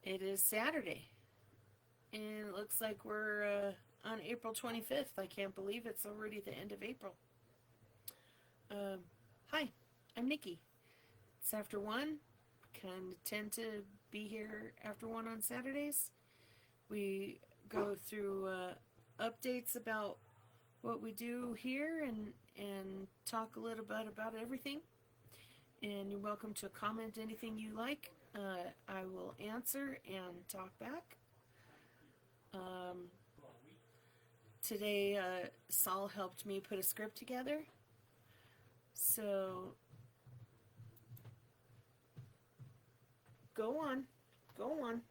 It is Saturday, and it looks like we're on April 25th. I can't believe it's already the end of April. Um, Hi, I'm Nikki. It's after 1. Kind of tend to be here after 1 on Saturdays. We go through updates about what we do here and talk a little bit about everything. And you're welcome to comment anything you like. I will answer and talk back. Um, Today, Saul helped me put a script together. So go on, go on,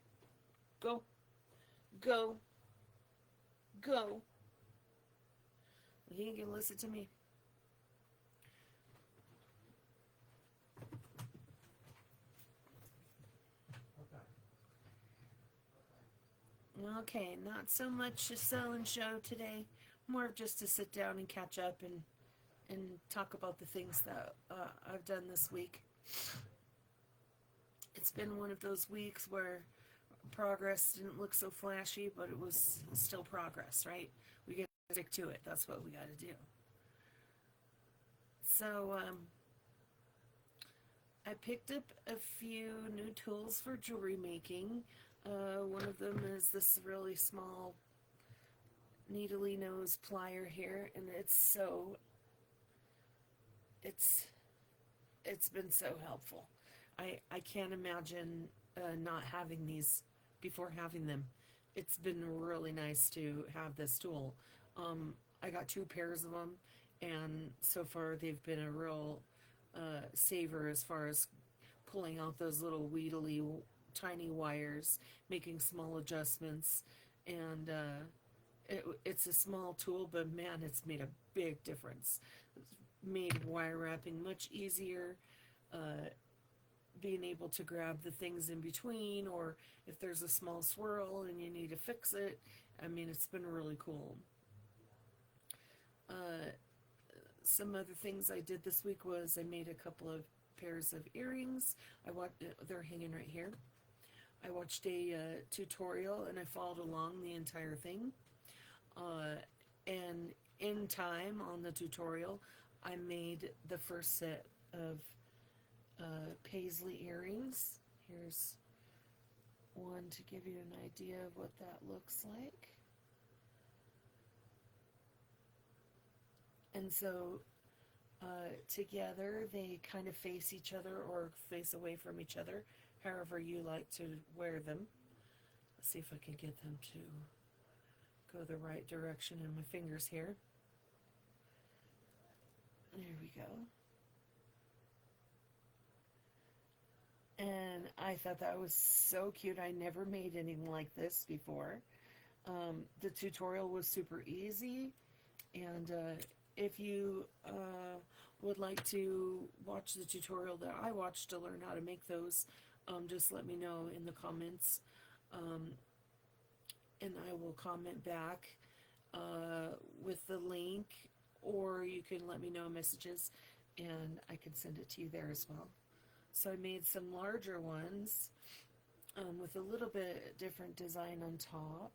go, go, go. He ain't gonna listen to me. Okay, not so much a sell and show today. More of just to sit down and catch up and talk about the things that I've done this week. It's been one of those weeks where progress didn't look so flashy, but it was still progress, right? We get to stick to it. That's what we got to do. So, I picked up a few new tools for jewelry making. One of them is this really small needly nose plier here, and it's it's been so helpful. I can't imagine not having these before having them. It's been really nice to have this tool. I got 2 pairs of them, and so far they've been a real saver as far as pulling out those little weedly tiny wires, making small adjustments, and it's a small tool, but man, it's made a big difference. It's made wire wrapping much easier. Uh, Being able to grab the things in between, or if there's a small swirl and you need to fix it, I mean, it's been really cool. Uh, some other things I did this week was I made a couple of pairs of earrings. They're hanging right here. I watched a tutorial and I followed along the entire thing. Uh, and in time on the tutorial, I made the first set of paisley earrings. Here's one to give you an idea of what that looks like. And so together they kind of face each other or face away from each other, however you like to wear them. Let's see if I can get them to go the right direction in my fingers here. There we go. And I thought that was so cute. I never made anything like this before. The tutorial was super easy, and if you would like to watch the tutorial that I watched to learn how to make those, just let me know in the comments, um, and I will comment back with the link, or you can let me know in messages, and I can send it to you there as well. So I made some larger ones with a little bit different design on top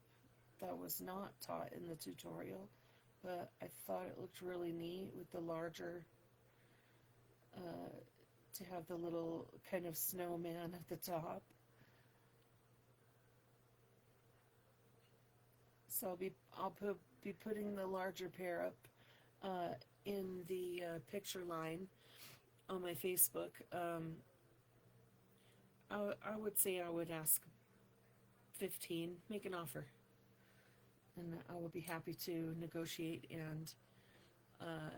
that was not taught in the tutorial, but I thought it looked really neat with the larger, to have the little kind of snowman at the top. So be putting the larger pair up in the picture line on my Facebook. I would say I would ask 15, make an offer, and I would be happy to negotiate. And uh,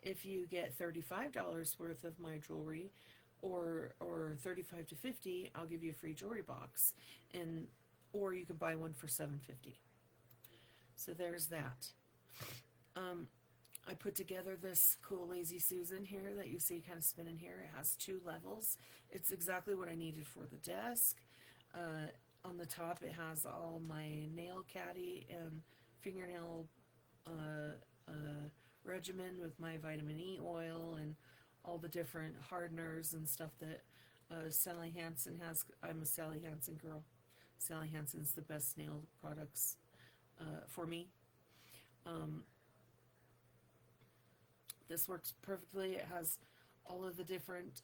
if you get $35 worth of my jewelry, or 35 to 50, I'll give you a free jewelry box, and or you can buy one for $7.50. So there's that. Um, I put together this cool Lazy Susan here that you see kind of spinning here. It has 2 levels. It's exactly what I needed for the desk. On the top, it has all my nail caddy and fingernail regimen with my vitamin E oil and all the different hardeners and stuff that Sally Hansen has. I'm a Sally Hansen girl. Sally Hansen's the best nail products for me. Um, this works perfectly. It has all of the different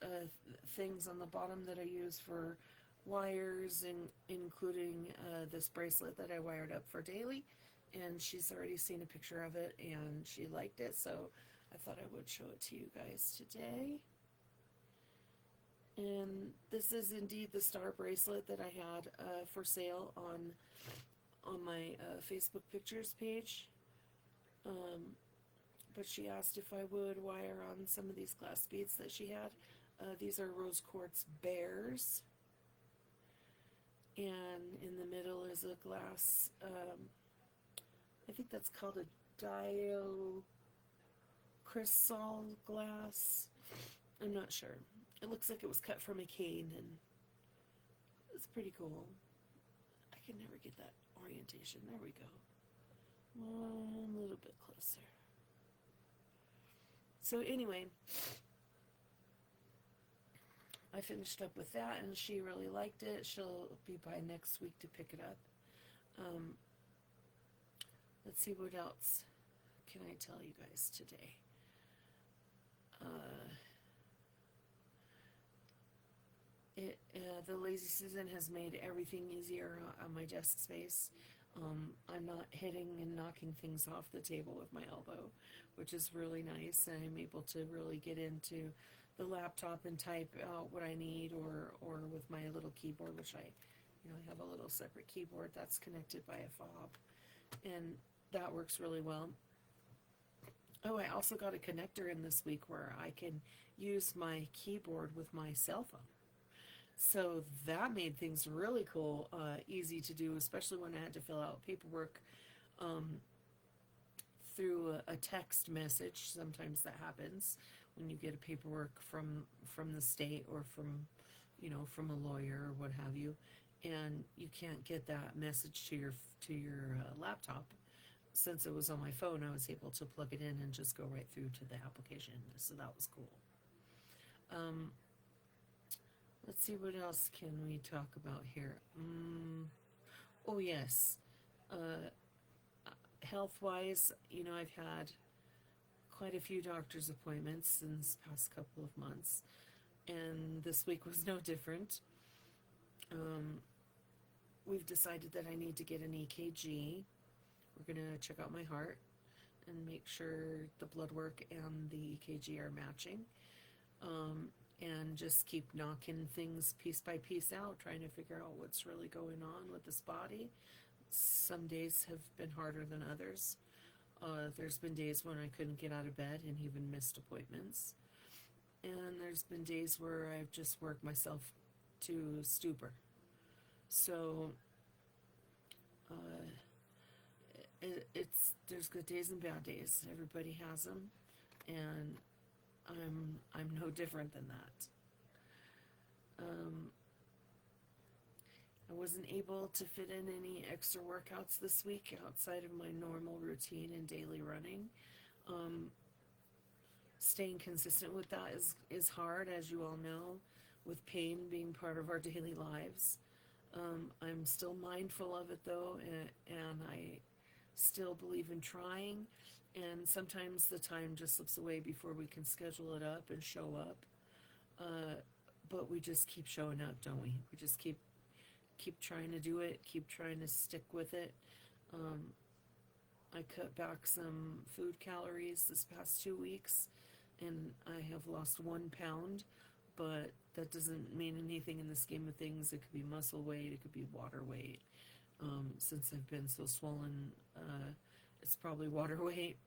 things on the bottom that I use for wires, and including this bracelet that I wired up for Daily. And she's already seen a picture of it and she liked it, so I thought I would show it to you guys today. And this is indeed the star bracelet that I had for sale on my Facebook pictures page. But she asked if I would wire on some of these glass beads that she had. These are rose quartz bears. And in the middle is a glass, I think that's called a diocrystal glass. I'm not sure. It looks like it was cut from a cane, and it's pretty cool. I can never get that orientation. There we go. One little bit closer. So anyway, I finished up with that, and she really liked it. She'll be by next week to pick it up. Let's see, what else can I tell you guys today? The lazy Susan has made everything easier on my desk space. I'm not hitting and knocking things off the table with my elbow, which is really nice. And I'm able to really get into the laptop and type out what I need, or with my little keyboard, which I have a little separate keyboard that's connected by a fob, and that works really well. Oh, I also got a connector in this week where I can use my keyboard with my cell phone. So that made things really cool, easy to do, especially when I had to fill out paperwork through a text message. Sometimes that happens when you get a paperwork from the state, or from a lawyer or what have you, and you can't get that message to your laptop. Since it was on my phone, I was able to plug it in and just go right through to the application. So that was cool. Let's see, what else can we talk about here? Oh yes, health-wise, I've had quite a few doctor's appointments in this past couple of months, and this week was no different. We've decided that I need to get an EKG. We're going to check out my heart and make sure the blood work and the EKG are matching. And just keep knocking things piece by piece out, trying to figure out what's really going on with this body. Some days have been harder than others. There's been days when I couldn't get out of bed and even missed appointments. And there's been days where I've just worked myself to stupor. So there's good days and bad days. Everybody has them, and I'm no different than that. I wasn't able to fit in any extra workouts this week outside of my normal routine and daily running. Staying consistent with that is hard, as you all know, with pain being part of our daily lives. I'm still mindful of it though, and I still believe in trying. And sometimes the time just slips away before we can schedule it up and show up. But we just keep showing up, don't we? We just keep trying to do it, keep trying to stick with it. I cut back some food calories this past 2 weeks, and I have lost 1 pound, but that doesn't mean anything in the scheme of things. It could be muscle weight, it could be water weight. Since I've been so swollen, it's probably water weight.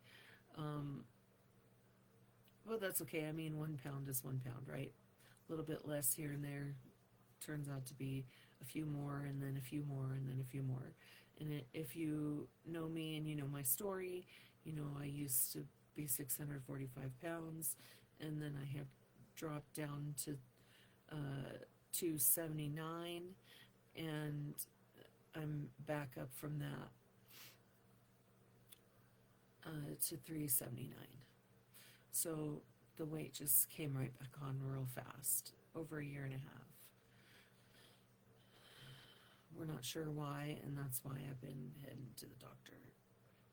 But that's okay. I mean, 1 pound is 1 pound, right? A little bit less here and there turns out to be a few more, and then a few more, and then a few more. And if you know me and you know my story, I used to be 645 pounds, and then I have dropped down to 279, and I'm back up from that to 379. So the weight just came right back on real fast, over a year and a half. We're not sure why, and that's why I've been heading to the doctor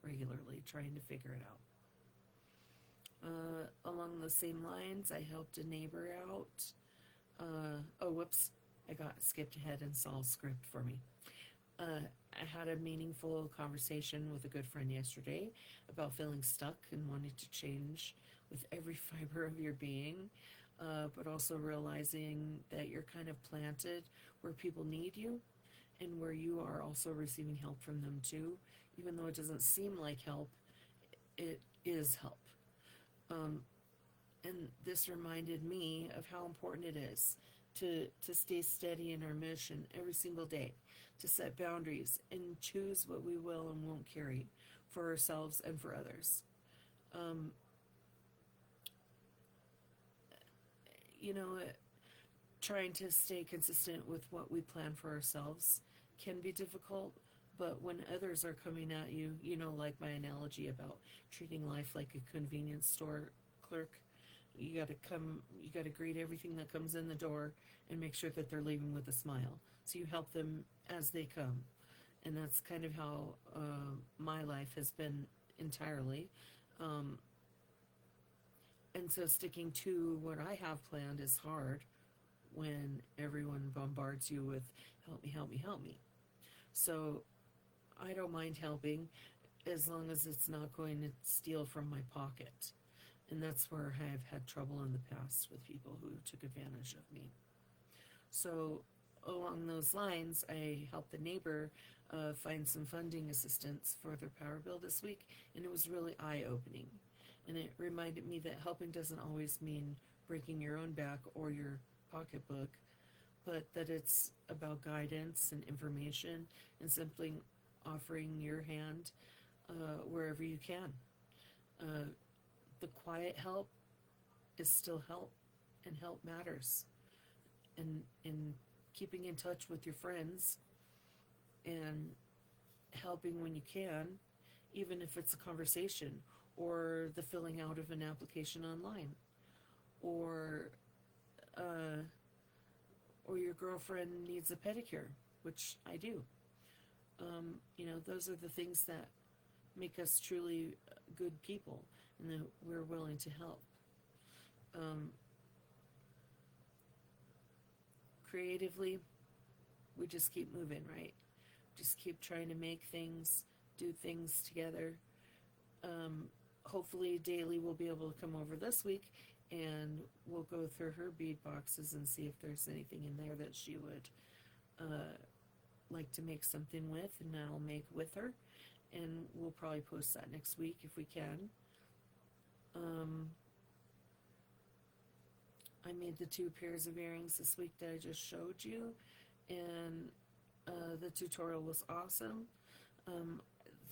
regularly, trying to figure it out. Along the same lines, I helped a neighbor out. Oh, whoops. I got skipped ahead and saw a script for me. I had a meaningful conversation with a good friend yesterday about feeling stuck and wanting to change with every fiber of your being, but also realizing that you're kind of planted where people need you and where you are also receiving help from them too. Even though it doesn't seem like help, it is help. Um, and this reminded me of how important it is to stay steady in our mission every single day, to set boundaries and choose what we will and won't carry for ourselves and for others. Um, you know, trying to stay consistent with what we plan for ourselves can be difficult, but when others are coming at you, like my analogy about treating life like a convenience store clerk, you got to greet everything that comes in the door and make sure that they're leaving with a smile. So you help them as they come. And that's kind of how my life has been entirely. Um, and so sticking to what I have planned is hard when everyone bombards you with help me, help me, help me. So I don't mind helping as long as it's not going to steal from my pocket. And that's where I've had trouble in the past with people who took advantage of me. So along those lines, I helped the neighbor find some funding assistance for their power bill this week, and it was really eye-opening. And it reminded me that helping doesn't always mean breaking your own back or your pocketbook, but that it's about guidance and information and simply offering your hand wherever you can. Uh, the quiet help is still help, and help matters. And keeping in touch with your friends and helping when you can, even if it's a conversation or the filling out of an application online, or uh, or your girlfriend needs a pedicure, which I do. Those are the things that make us truly good people, and that we're willing to help. Um, Creatively, we just keep moving, right? Just keep trying to make things, do things together. Um, Hopefully, Daly will be able to come over this week and we'll go through her bead boxes and see if there's anything in there that she would uh, like to make something with, and I'll make with her. And we'll probably post that next week if we can. Um, I made the 2 pairs of earrings this week that I just showed you, and the tutorial was awesome. Um,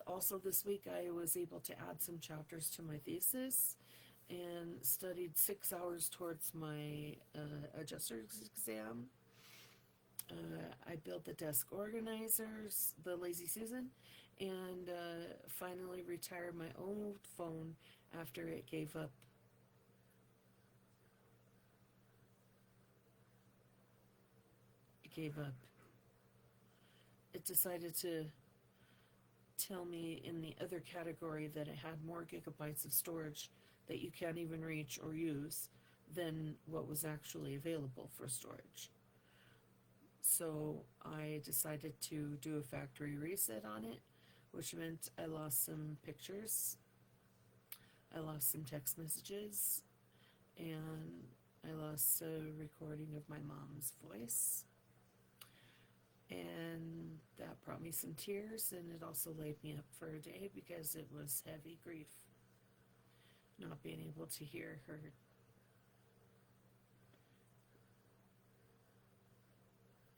Also, this week I was able to add some chapters to my thesis and studied 6 hours towards my adjuster's exam. I built the desk organizers, the Lazy Susan, and finally retired my old phone after it gave up. It gave up. It decided to tell me in the other category that it had more gigabytes of storage that you can't even reach or use than what was actually available for storage. So I decided to do a factory reset on it, which meant I lost some pictures, I lost some text messages, and I lost a recording of my mom's voice. And that brought me some tears, and it also laid me up for a day because it was heavy grief not being able to hear her.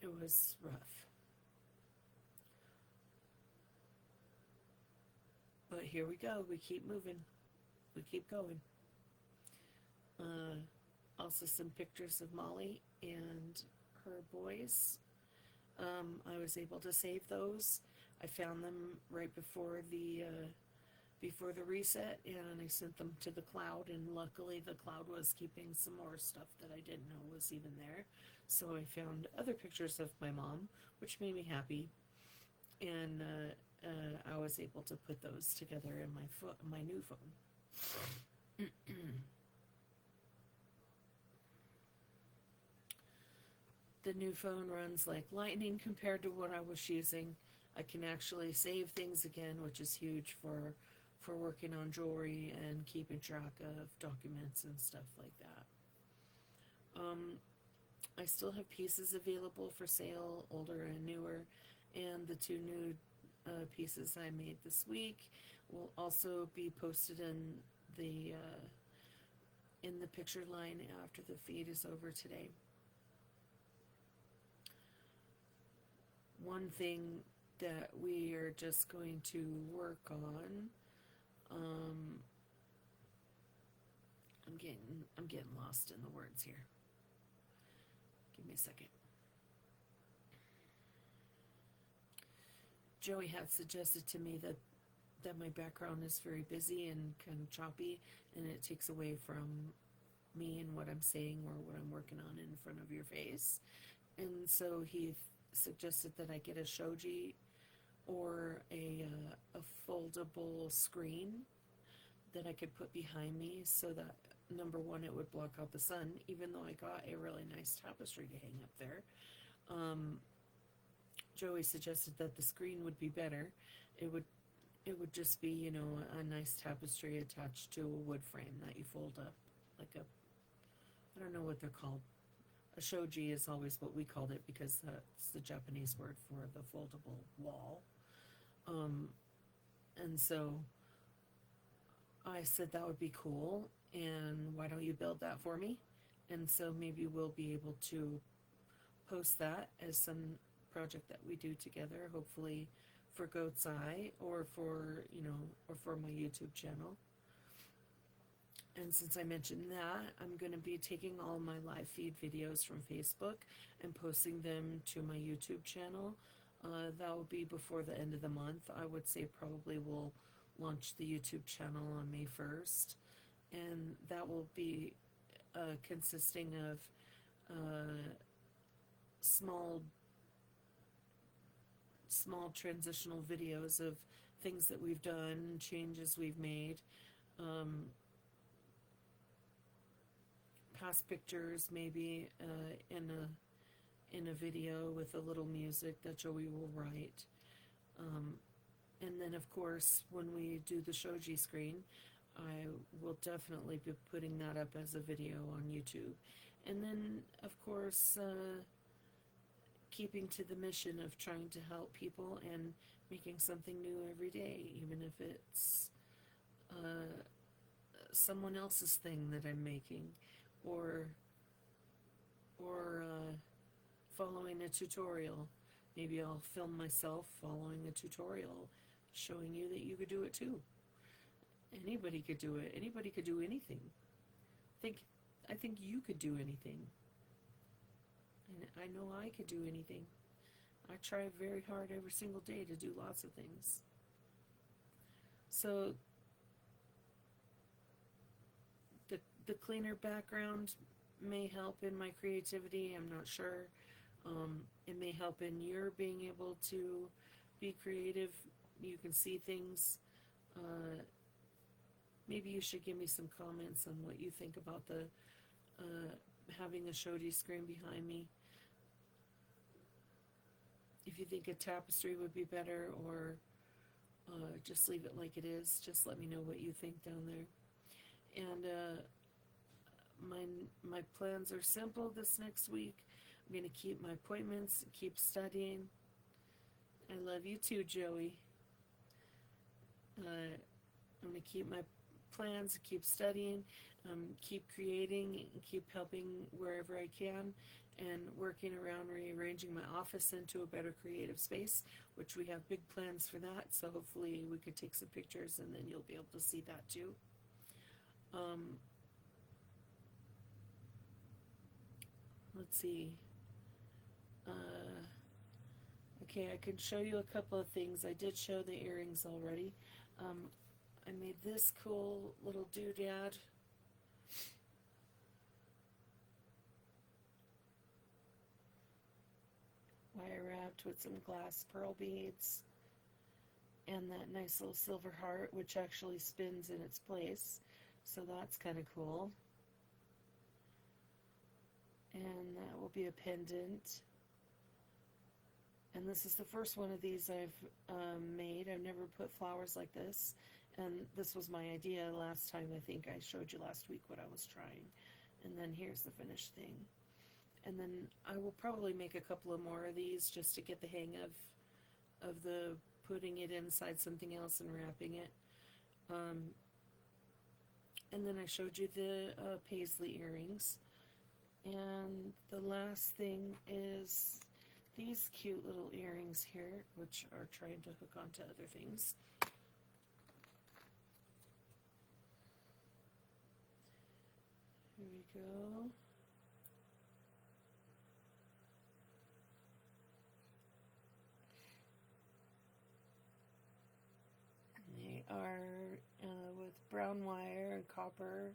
It was rough. But here we go. We keep moving. We keep going. Uh, Also, some pictures of Molly and her boys. I was able to save those. I found them right before the before the reset, and I sent them to the cloud, and luckily the cloud was keeping some more stuff that I didn't know was even there. So I found other pictures of my mom, which made me happy, and I was able to put those together in my new phone. The new phone runs like lightning compared to what I was using. I can actually save things again, which is huge for working on jewelry and keeping track of documents and stuff like that. I still have pieces available for sale, older and newer, and the two new pieces I made this week will also be posted the in the picture line after the feed is over today. One thing that we are just going to work on, I'm getting lost in the words here. Give me a second. Joey had suggested to me that my background is very busy and kind of choppy, and it takes away from me and what I'm saying or what I'm working on in front of your face. And so he suggested that I get a shoji or a foldable screen that I could put behind me, so that number one, it would block out the sun, even though I got a really nice tapestry to hang up there. Joey suggested that the screen would be better. It would just be, a nice tapestry attached to a wood frame that you fold up, like I don't know what they're called. A shoji is always what we called it, because that's the Japanese word for the foldable wall. And so I said that would be cool, and why don't you build that for me? And so maybe we'll be able to post that as some project that we do together, hopefully for Goat's Eye, or for my YouTube channel. And since I mentioned that, I'm going to be taking all my live feed videos from Facebook and posting them to my YouTube channel. That will be before the end of the month. I would say probably we'll launch the YouTube channel on May 1st. And that will be consisting of small transitional videos of things that we've done, changes we've made, past pictures, maybe in a video with a little music that Joey will write. And then, of course, when we do the shoji screen, I will definitely be putting that up as a video on YouTube. And then, of course, keeping to the mission of trying to help people and making something new every day, even if it's someone else's thing that I'm making, or following a tutorial. Maybe I'll film myself following a tutorial, showing you that you could do it too. Anybody could do it. Anybody could do anything. I think you could do anything. And I know I could do anything. I try very hard every single day to do lots of things. So the cleaner background may help in my creativity. I'm not sure. It may help in your being able to be creative. You can see things. Maybe you should give me some comments on what you think about the having a shoji screen behind me. If you think a tapestry would be better, or just leave it like it is. Just let me know what you think down there. And my plans are simple this next week. I'm going to keep my appointments, keep studying. I love you too, Joey. I'm going to keep my plans, keep studying, keep creating, keep helping wherever I can, and working around rearranging my office into a better creative space, which we have big plans for that. So hopefully we could take some pictures, and then you'll be able to see that too. Let's see. Okay, I can show you a couple of things. I did show the earrings already. I made this cool little doodad. Wire wrapped with some glass pearl beads and that nice little silver heart, which actually spins in its place, so that's kind of cool. And that will be a pendant. And this is the first one of these I've made. I've never put flowers like this, and this was my idea last time. I think I showed you last week what I was trying, and then here's the finished thing. And then I will probably make a couple of more of these just to get the hang of the putting it inside something else and wrapping it. And then I showed you the paisley earrings. And the last thing is these cute little earrings here, which are trying to hook onto other things. Here we go. They are with brown wire and copper,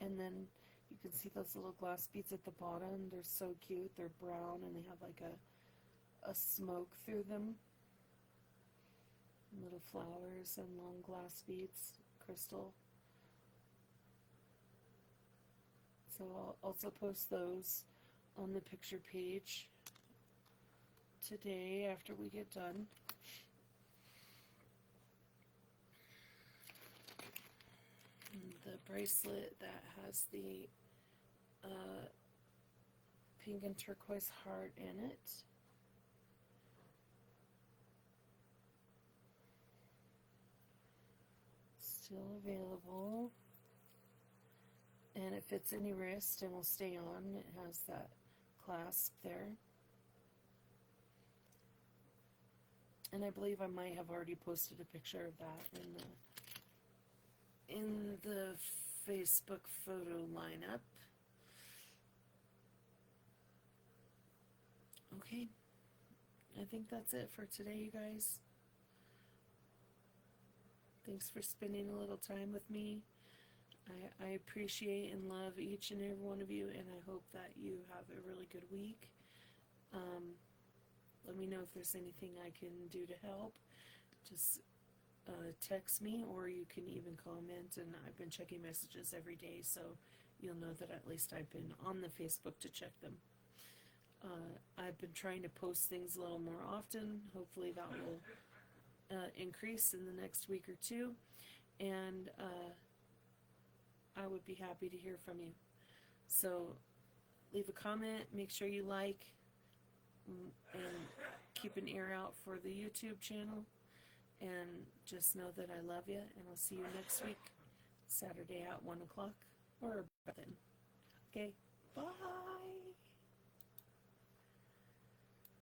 and then you can see those little glass beads at the bottom. They're so cute. They're brown and they have like a smoke through them. Little flowers and long glass beads, crystal. So I'll also post those on the picture page today after we get done. And the bracelet that has the pink and turquoise heart in it. Still available. And it fits any wrist and will stay on. It has that clasp there. And I believe I might have already posted a picture of that in the Facebook photo lineup. Okay, I think that's it for today, you guys. Thanks for spending a little time with me. I appreciate and love each and every one of you, and I hope that you have a really good week. Let me know if there's anything I can do to help. Just text me, or you can even comment, and I've been checking messages every day, so you'll know that at least I've been on the Facebook to check them. I've been trying to post things a little more often. Hopefully that will increase in the next week or two, and I would be happy to hear from you. So leave a comment, make sure you like, and keep an ear out for the YouTube channel, and just know that I love you, and I'll see you next week, Saturday at 1 o'clock, or then. Okay, bye!